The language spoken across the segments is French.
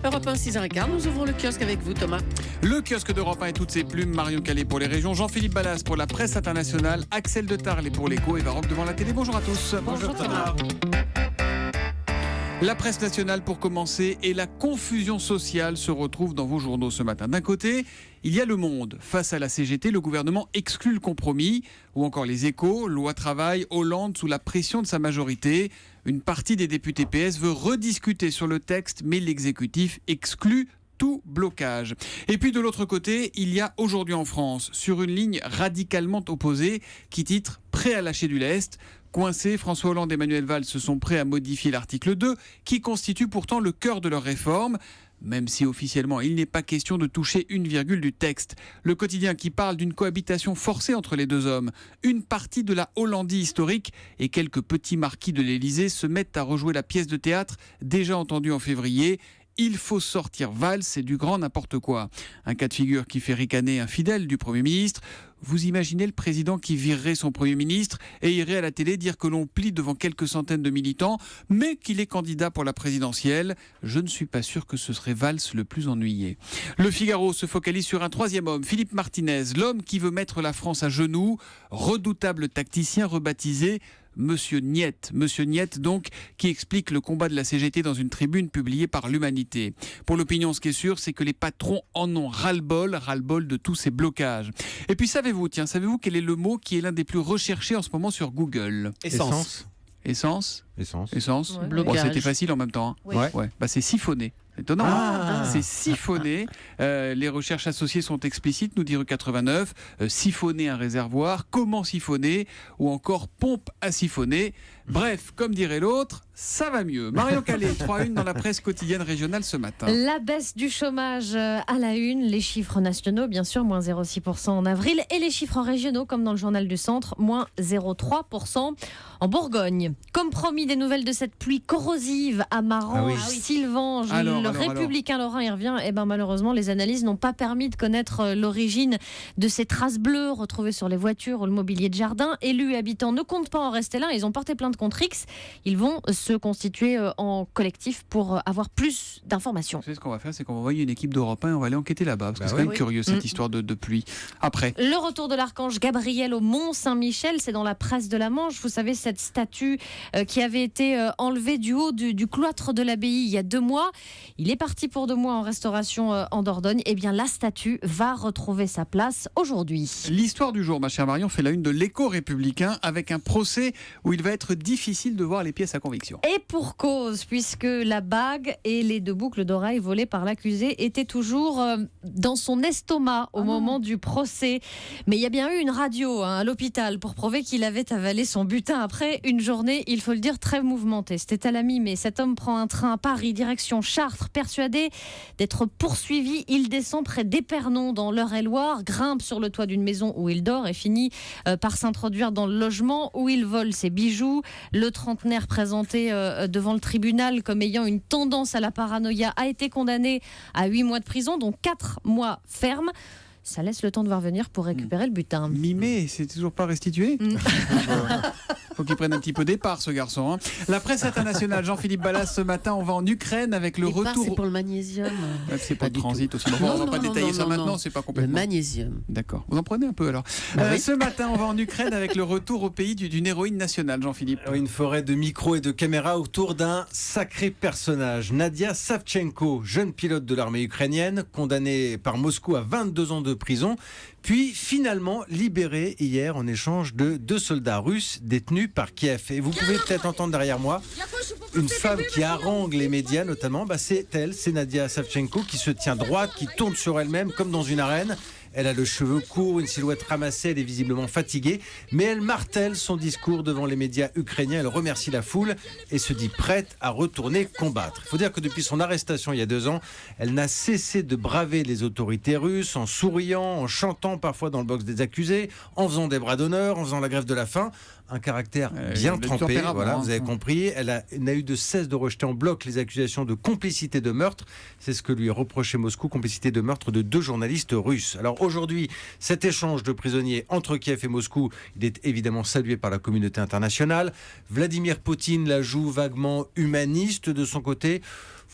Europe 1, 6h15, nous ouvrons le kiosque avec vous, Thomas. Le kiosque d'Europe 1 et toutes ses plumes, Marion Calais pour les régions, Jean-Philippe Ballas pour la presse internationale, Axel de Tarle pour l'écho et Varroc devant la télé. Bonjour à tous. Bonjour Thomas. La presse nationale pour commencer et la confusion sociale se retrouve dans vos journaux ce matin. D'un côté, il y a Le Monde. Face à la CGT, le gouvernement exclut le compromis. Ou encore Les Échos, loi travail, Hollande sous la pression de sa majorité. Une partie des députés PS veut rediscuter sur le texte, mais l'exécutif exclut tout blocage. Et puis de l'autre côté, il y a Aujourd'hui en France, sur une ligne radicalement opposée, qui titre « Prêt à lâcher du lest ». Coincés, François Hollande et Manuel Valls se sont prêts à modifier l'article 2, qui constitue pourtant le cœur de leur réforme, même si officiellement il n'est pas question de toucher une virgule du texte. Le quotidien qui parle d'une cohabitation forcée entre les deux hommes, une partie de la Hollandie historique et quelques petits marquis de l'Élysée se mettent à rejouer la pièce de théâtre déjà entendue en février. Il faut sortir Valls, c'est du grand n'importe quoi. Un cas de figure qui fait ricaner un fidèle du Premier ministre. Vous imaginez le président qui virerait son Premier ministre et irait à la télé dire que l'on plie devant quelques centaines de militants, mais qu'il est candidat pour la présidentielle. Je ne suis pas sûr que ce serait Valls le plus ennuyé. Le Figaro se focalise sur un troisième homme, Philippe Martinez, l'homme qui veut mettre la France à genoux, redoutable tacticien rebaptisé Monsieur Niet, donc, qui explique le combat de la CGT dans une tribune publiée par l'Humanité. Pour l'opinion, ce qui est sûr, c'est que les patrons en ont ras-le-bol de tous ces blocages. Et puis savez-vous quel est le mot qui est l'un des plus recherchés en ce moment sur Google ? Essence. Essence. Ouais. Bon, c'était facile en même temps. Hein. Oui. Ouais. Bah, c'est siphonné. Étonnant. C'est siphonné. Les recherches associées sont explicites, nous dit rue 89. Siphonner un réservoir, comment siphonner, ou encore pompe à siphonner. Bref, comme dirait l'autre, ça va mieux. Marion Calais, 3-1 dans la presse quotidienne régionale ce matin. La baisse du chômage à la une, les chiffres nationaux, bien sûr, moins 0,6% en avril, et les chiffres régionaux, comme dans le journal du Centre, moins 0,3% en Bourgogne. Comme promis, des nouvelles de cette pluie corrosive à Marange, Sylvange, le républicain Laurent y revient. Et ben malheureusement, les analyses n'ont pas permis de connaître l'origine de ces traces bleues retrouvées sur les voitures ou le mobilier de jardin. Élus et habitants ne comptent pas en rester là. Ils ont porté plainte contre X. Ils vont se constituer en collectif pour avoir plus d'informations. Vous savez ce qu'on va faire, c'est qu'on va envoyer une équipe d'Europe 1 et on va aller enquêter là-bas. Parce que c'est quand même curieux cette histoire de pluie. Après. Le retour de l'archange Gabriel au Mont-Saint-Michel, c'est dans la presse de la Manche. Vous savez, cette statue qui avait été enlevée du haut du cloître de l'abbaye il y a 2 mois. Il est parti pour 2 mois en restauration en Dordogne. Eh bien, la statue va retrouver sa place aujourd'hui. L'histoire du jour, ma chère Marion, fait la une de l'Écho républicain avec un procès où il va être difficile de voir les pièces à conviction. Et pour cause, puisque la bague et les 2 boucles d'oreilles volées par l'accusé étaient toujours dans son estomac au moment du procès. Mais il y a bien eu une radio à l'hôpital pour prouver qu'il avait avalé son butin après une journée, il faut le dire, très mouvementée. C'était à la mi-mai. Cet homme prend un train à Paris, direction Chartres, persuadé d'être poursuivi. Il descend près d'Épernon dans l'Eure-et-Loire, grimpe sur le toit d'une maison où il dort et finit par s'introduire dans le logement où il vole ses bijoux. Le trentenaire présenté devant le tribunal comme ayant une tendance à la paranoïa a été condamné à 8 mois de prison, dont 4 mois fermes. Ça laisse le temps de voir venir pour récupérer le butin. Mi-mai, c'est toujours pas restitué. Faut qu'il prenne un petit peu départ, ce garçon. Hein. La presse internationale, Jean-Philippe Ballas, ce matin, on va en Ukraine avec le retour. C'est pour le magnésium. C'est pas de transit aussi. On va pas détailler ça maintenant, c'est pas Le complètement. magnésium. D'accord. Vous en prenez un peu alors. Ce matin, on va en Ukraine avec le retour au pays d'une héroïne nationale, Jean-Philippe. Une forêt de micros et de caméras autour d'un sacré personnage. Nadia Savchenko, jeune pilote de l'armée ukrainienne, condamnée par Moscou à 22 ans de prison, puis finalement libérée hier en échange de 2 soldats russes détenus par Kiev. Et vous pouvez peut-être entendre derrière moi une femme qui harangue les médias notamment. C'est elle, c'est Nadia Savchenko, qui se tient droite, qui tourne sur elle-même comme dans une arène. Elle a le cheveu court, une silhouette ramassée, elle est visiblement fatiguée, mais elle martèle son discours devant les médias ukrainiens. Elle remercie la foule et se dit prête à retourner combattre. Il faut dire que depuis son arrestation il y a 2 ans, elle n'a cessé de braver les autorités russes en souriant, en chantant parfois dans le box des accusés, en faisant des bras d'honneur, en faisant la grève de la faim. Un caractère bien trempé, voilà, vous avez compris. Elle n'a eu de cesse de rejeter en bloc les accusations de complicité de meurtre. C'est ce que lui reprochait Moscou, complicité de meurtre de 2 journalistes russes. Alors aujourd'hui, cet échange de prisonniers entre Kiev et Moscou, il est évidemment salué par la communauté internationale. Vladimir Poutine la joue vaguement humaniste de son côté.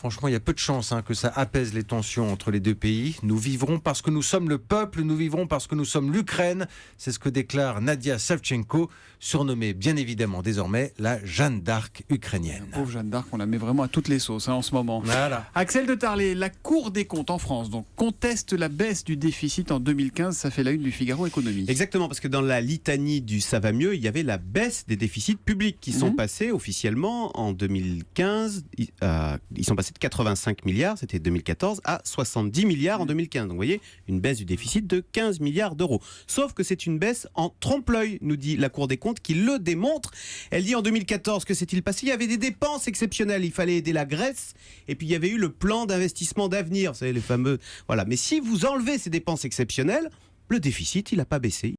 Franchement, il y a peu de chances que ça apaise les tensions entre les deux pays. Nous vivrons parce que nous sommes le peuple, nous vivrons parce que nous sommes l'Ukraine. C'est ce que déclare Nadia Savchenko, surnommée bien évidemment désormais la Jeanne d'Arc ukrainienne. La pauvre Jeanne d'Arc, on la met vraiment à toutes les sauces en ce moment. Voilà. Axel de Tarlé, la Cour des comptes en France donc, conteste la baisse du déficit en 2015. Ça fait la une du Figaro Économie. Exactement, parce que dans la litanie du ça va mieux, il y avait la baisse des déficits publics qui sont passés officiellement en 2015. Ils sont passés de 85 milliards, c'était 2014, à 70 milliards en 2015. Donc vous voyez, une baisse du déficit de 15 milliards d'euros. Sauf que c'est une baisse en trompe-l'œil, nous dit la Cour des comptes, qui le démontre. Elle dit en 2014, que s'est-il passé ? Il y avait des dépenses exceptionnelles, il fallait aider la Grèce, et puis il y avait eu le plan d'investissement d'avenir, vous savez, les fameux... Voilà. Mais si vous enlevez ces dépenses exceptionnelles, le déficit, il n'a pas baissé,